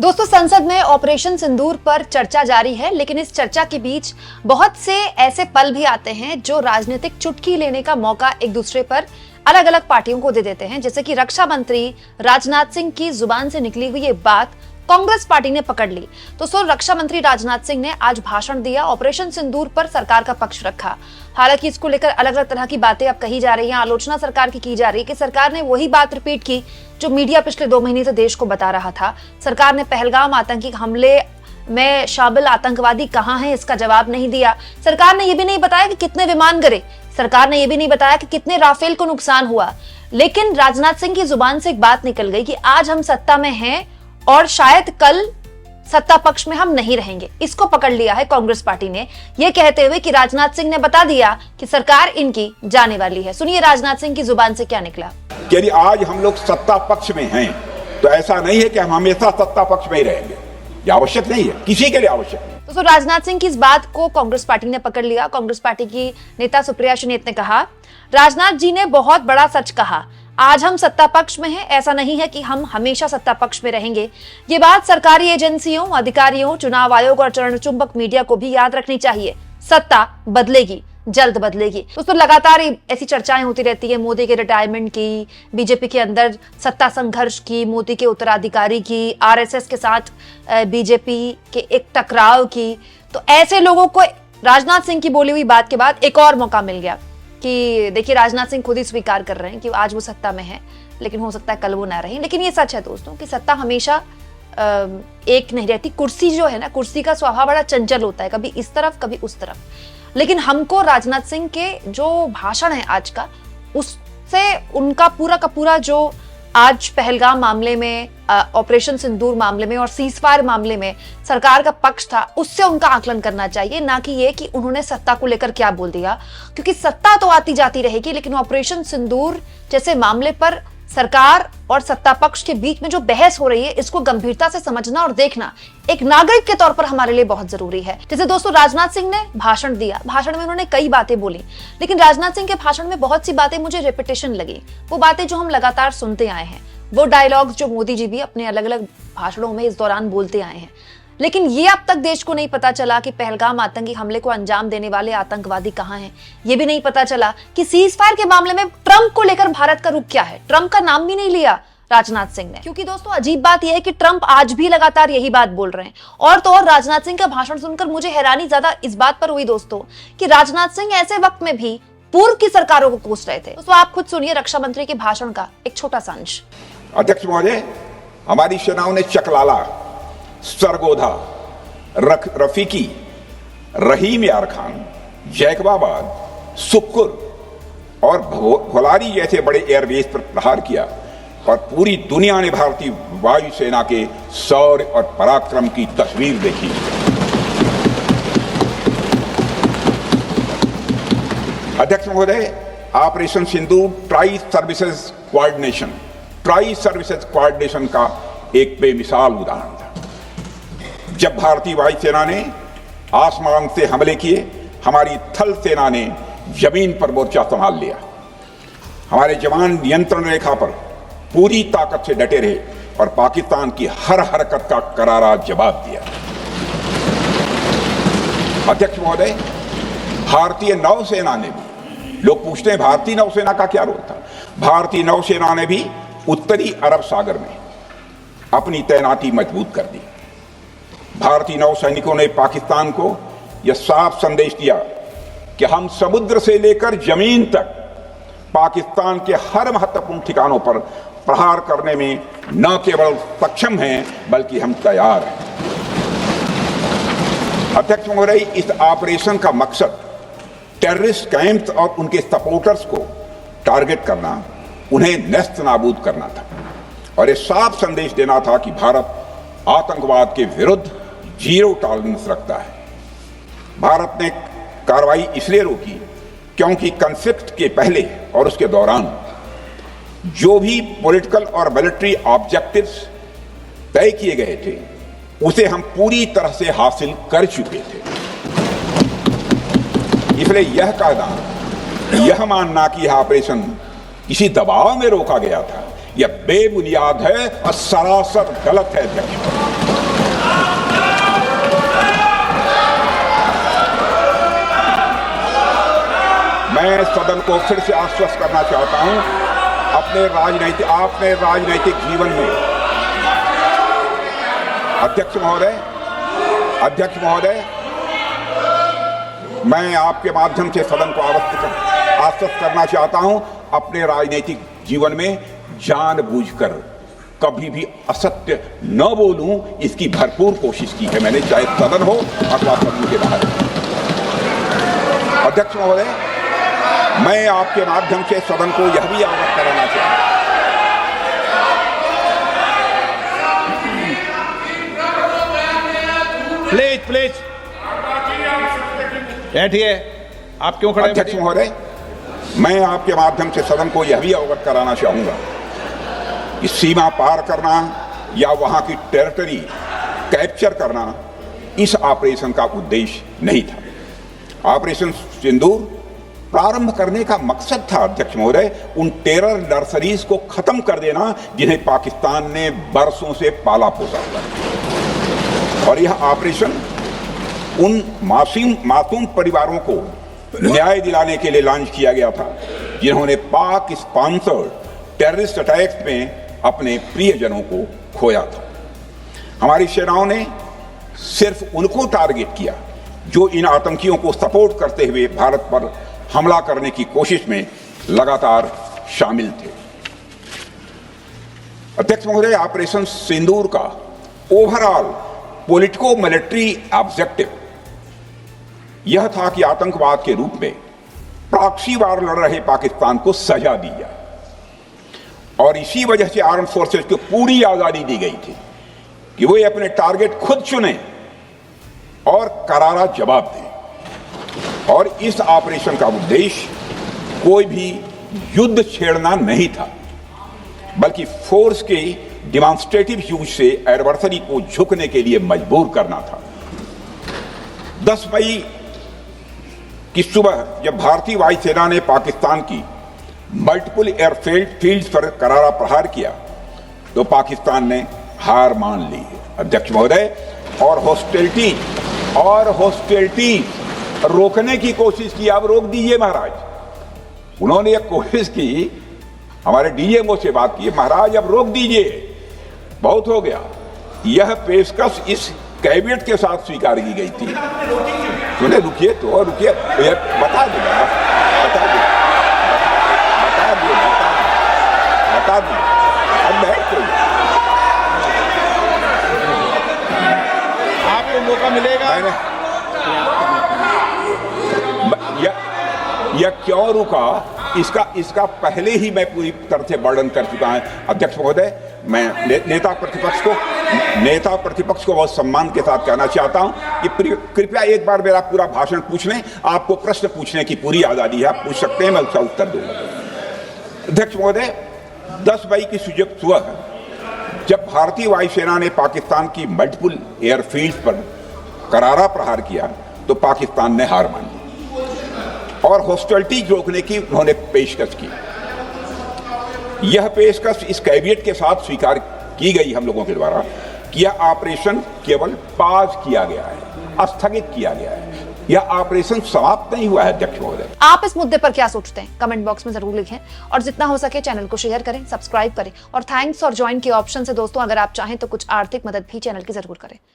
दोस्तों, संसद में ऑपरेशन सिंदूर पर चर्चा जारी है, लेकिन इस चर्चा के बीच बहुत से ऐसे पल भी आते हैं जो राजनीतिक चुटकी लेने का मौका एक दूसरे पर अलग अलग पार्टियों को दे देते हैं। जैसे कि रक्षा मंत्री राजनाथ सिंह की जुबान से निकली हुई ये बात कांग्रेस पार्टी ने पकड़ ली। तो रक्षा मंत्री राजनाथ सिंह ने आज भाषण दिया, ऑपरेशन सिंदूर पर सरकार का पक्ष रखा। हालांकि इसको लेकर अलग अलग तरह की बातें अब कही जा रही हैं, आलोचना सरकार की जा रही है कि सरकार ने वही बात रिपीट की जो मीडिया पिछले 2 महीने से देश को बता रहा था। सरकार ने पहलगाम आतंकी हमले में शामिल आतंकवादी कहां हैं, इसका जवाब नहीं दिया। सरकार ने यह भी नहीं बताया कि कितने विमान गिरे, सरकार ने यह भी नहीं बताया कि कितने राफेल को नुकसान हुआ। लेकिन राजनाथ सिंह की जुबान से एक बात निकल गई कि आज हम सत्ता में हैं और शायद कल सत्ता पक्ष में हम नहीं रहेंगे। इसको पकड़ लिया है कांग्रेस पार्टी ने, यह कहते हुए कि राजनाथ सिंह ने बता दिया कि सरकार इनकी जाने वाली है। सुनिए राजनाथ सिंह की जुबान से क्या निकला। यदि आज हम लोग सत्ता पक्ष में हैं तो ऐसा नहीं है कि हम हमेशा सत्ता पक्ष में ही रहेंगे। यह आवश्यक नहीं है, किसी के लिए आवश्यक नहीं। तो राजनाथ सिंह की इस बात को कांग्रेस पार्टी ने पकड़ लिया। कांग्रेस पार्टी की नेता सुप्रिया सुनीत ने कहा, राजनाथ जी ने बहुत बड़ा सच कहा, आज हम सत्ता पक्ष में हैं, ऐसा नहीं है कि हम हमेशा सत्ता पक्ष में रहेंगे। ये बात सरकारी एजेंसियों, अधिकारियों, चुनाव आयोग और चरणचुंबक मीडिया को भी याद रखनी चाहिए। सत्ता बदलेगी, जल्द बदलेगी। दोस्तों, लगातार ऐसी चर्चाएं होती रहती है, मोदी के रिटायरमेंट की, बीजेपी के अंदर सत्ता संघर्ष की, मोदी के उत्तराधिकारी की, आरएसएस के साथ बीजेपी के एक टकराव की। तो ऐसे लोगों को राजनाथ सिंह की बोली हुई बात के बाद एक और मौका मिल गया कि देखिए राजनाथ सिंह खुद ही स्वीकार कर रहे हैं कि आज वो सत्ता में है, लेकिन हो सकता है कल वो ना रहे। लेकिन ये सच है दोस्तों कि सत्ता हमेशा एक नहीं रहती। कुर्सी जो है ना, कुर्सी का स्वभाव बड़ा चंचल होता है, कभी इस तरफ कभी उस तरफ। लेकिन हमको राजनाथ सिंह के जो भाषण है आज का, उससे उनका पूरा का पूरा जो आज पहलगाम मामले में, ऑपरेशन सिंदूर मामले में और सीजफायर मामले में सरकार का पक्ष था, उससे उनका आकलन करना चाहिए, ना कि ये कि उन्होंने सत्ता को लेकर क्या बोल दिया। क्योंकि सत्ता तो आती जाती रहेगी, लेकिन ऑपरेशन सिंदूर जैसे मामले पर सरकार और सत्ता पक्ष के बीच में जो बहस हो रही है, इसको गंभीरता से समझना और देखना एक नागरिक के तौर पर हमारे लिए बहुत जरूरी है। जैसे दोस्तों राजनाथ सिंह ने भाषण दिया, भाषण में उन्होंने कई बातें बोली, लेकिन राजनाथ सिंह के भाषण में बहुत सी बातें मुझे रिपीटेशन लगी। वो बातें जो हम लगातार सुनते आए हैं, वो डायलॉग्स जो मोदी जी भी अपने अलग अलग भाषणों में इस दौरान बोलते आए हैं। लेकिन ये अब तक देश को नहीं पता चला कि पहलगाम आतंकी हमले को अंजाम देने वाले आतंकवादी कहां हैं। ये भी नहीं पता चला कि सीजफायर के मामले में ट्रंप को लेकर भारत का रुख क्या है। ट्रंप का नाम भी नहीं लिया राजनाथ सिंह ने, क्योंकि दोस्तों अजीब बात यह है कि ट्रंप आज भी लगातार यही बात बोल रहे हैं। और तो और राजनाथ सिंह का भाषण सुनकर मुझे हैरानी ज्यादा इस बात पर हुई दोस्तों कि राजनाथ सिंह ऐसे वक्त में भी पूर्व की सरकारों को कोस रहे थे। दोस्तों आप खुद सुनिए रक्षा मंत्री के भाषण का एक छोटा सा अंश। अध्यक्ष महोदय, हमारी सेनाओं ने चकलाला, सरगोधा, रफीकी, रहीम यार खान, जैकबाबाद, सुक्कुर और भोलारी जैसे एयर एयरबेस पर प्रहार किया और पूरी दुनिया ने भारतीय वायुसेना के शौर्य और पराक्रम की तस्वीर देखी। अध्यक्ष महोदय, ऑपरेशन सिंदूर ट्राई सर्विसेज कोऑर्डिनेशन का एक बेमिसाल उदाहरण था। जब भारतीय वायुसेना ने आसमान से हमले किए, हमारी थल सेना ने जमीन पर मोर्चा संभाल लिया। हमारे जवान नियंत्रण रेखा पर पूरी ताकत से डटे रहे और पाकिस्तान की हर हरकत का करारा जवाब दिया। अध्यक्ष महोदय, भारतीय नौसेना ने भी, लोग पूछते हैं भारतीय नौसेना का क्या रोल था, भारतीय नौसेना ने भी उत्तरी अरब सागर में अपनी तैनाती मजबूत कर दी। भारतीय नौसैनिकों ने पाकिस्तान को यह साफ संदेश दिया कि हम समुद्र से लेकर जमीन तक पाकिस्तान के हर महत्वपूर्ण ठिकानों पर प्रहार करने में न केवल सक्षम हैं बल्कि हम तैयार हैं। अध्यक्ष महोदय, इस ऑपरेशन का मकसद टेररिस्ट कैंप्स और उनके सपोर्टर्स को टारगेट करना, उन्हें नेस्त नाबूद करना था और यह साफ संदेश देना था कि भारत आतंकवाद के विरुद्ध जीरो टॉलरेंस रखता है। भारत ने कार्रवाई इसलिए रोकी क्योंकि कॉन्फ्लिक्ट के पहले और उसके दौरान जो भी पॉलिटिकल और मिलिट्री ऑब्जेक्टिव्स तय किए गए थे, उसे हम पूरी तरह से हासिल कर चुके थे। इसलिए यह कहना, यह मानना कि यह ऑपरेशन किसी दबाव में रोका गया था, यह बेबुनियाद है और सरासर गलत है। मैं सदन को फिर से आश्वस्त करना चाहता हूं, आपने राजनैतिक जीवन में अध्यक्ष महोदय, मैं आपके माध्यम से सदन को आश्वस्त करना चाहता हूं, अपने राजनीतिक जीवन में जानबूझकर कभी भी असत्य न बोलूं, इसकी भरपूर कोशिश की है मैंने, चाहे सदन हो अथवा सदन के बाहर। अध्यक्ष महोदय, मैं आपके माध्यम से सदन को यह भी अवगत कराना चाहता हूं, प्लीज बैठिए। आप क्यों खड़े? अध्यक्ष महोदय, मैं आपके माध्यम से सदन को यह भी अवगत कराना चाहूंगा कि सीमा पार करना या वहां की टेरिटरी कैप्चर करना इस ऑपरेशन का उद्देश्य नहीं था। ऑपरेशन सिंदूर प्रारंभ करने का मकसद था अध्यक्ष महोदय, उन टेरर नर्सरीज को खत्म कर देना जिन्हें पाकिस्तान ने बरसों से पाला पोसा हुआ। और यह ऑपरेशन उन मासूम परिवारों को न्याय दिलाने के लिए लॉन्च किया गया था जिन्होंने पाक स्पॉन्सर्ड टेररिस्ट अटैक्स में अपने प्रियजनों को खोया था। हमारी सेनाओं ने सिर्फ उनको टारगेट किया जो इन आतंकियों को सपोर्ट करते हुए भारत पर हमला करने की कोशिश में लगातार शामिल थे। अध्यक्ष महोदय, ऑपरेशन सिंदूर का ओवरऑल पॉलिटिको मिलिट्री ऑब्जेक्टिव यह था कि आतंकवाद के रूप में प्रॉक्सी वार लड़ रहे पाकिस्तान को सजा दी जाए, और इसी वजह से आर्म फोर्सेस को पूरी आजादी दी गई थी कि वे अपने टारगेट खुद चुनें और करारा जवाब दें। और इस ऑपरेशन का उद्देश्य कोई भी युद्ध छेड़ना नहीं था, बल्कि फोर्स के डिमॉन्स्ट्रेटिव यूज से एडवर्सरी को झुकने के लिए मजबूर करना था। 10 मई की सुबह जब भारतीय वायुसेना ने पाकिस्तान की मल्टीपल एयरफील्ड पर करारा प्रहार किया तो पाकिस्तान ने हार मान ली अध्यक्ष महोदय, और हॉस्टिलिटी रोकने की कोशिश की। अब रोक दीजिए महाराज। उन्होंने एक कोशिश की, हमारे डीएमओ से बात की, महाराज अब रोक दीजिए, बहुत हो गया। यह पेशकश इस कैबिनेट के साथ स्वीकार की गई थी। सुने, रुकिए तो रुकिए, बता दूंगा, अब बैठ जाइए, आपको मौका मिलेगा। यह क्यों रुका, इसका पहले ही मैं पूरी तरह से वर्णन कर चुका हूं अध्यक्ष महोदय। मैं नेता प्रतिपक्ष को बहुत सम्मान के साथ कहना चाहता हूं कि कृपया एक बार मेरा पूरा भाषण पूछ लें। आपको प्रश्न पूछने की पूरी आजादी है, आप पूछ सकते हैं, मैं उसका उत्तर दूंगा। अध्यक्ष महोदय, 10 मई की सुबह जब भारतीय वायुसेना ने पाकिस्तान की मल्टीपल एयरफील्ड पर करारा प्रहार किया तो पाकिस्तान ने हार मान ली और हॉस्टिलिटी रोकने की उन्होंने पेशकश की। यह पेशकश इस कैबिनेट के साथ स्वीकार की गई हम लोगों के द्वारा कि यह ऑपरेशन केवल पाज किया गया है, स्थगित किया गया है, यह ऑपरेशन समाप्त नहीं हुआ है अध्यक्ष महोदय। आप इस मुद्दे पर क्या सोचते हैं? कमेंट बॉक्स में जरूर लिखें और जितना हो सके चैनल को शेयर करें, सब्सक्राइब करें और थैंक्स और ज्वाइन के ऑप्शन से दोस्तों अगर आप चाहें तो कुछ आर्थिक मदद भी चैनल की जरूर करें।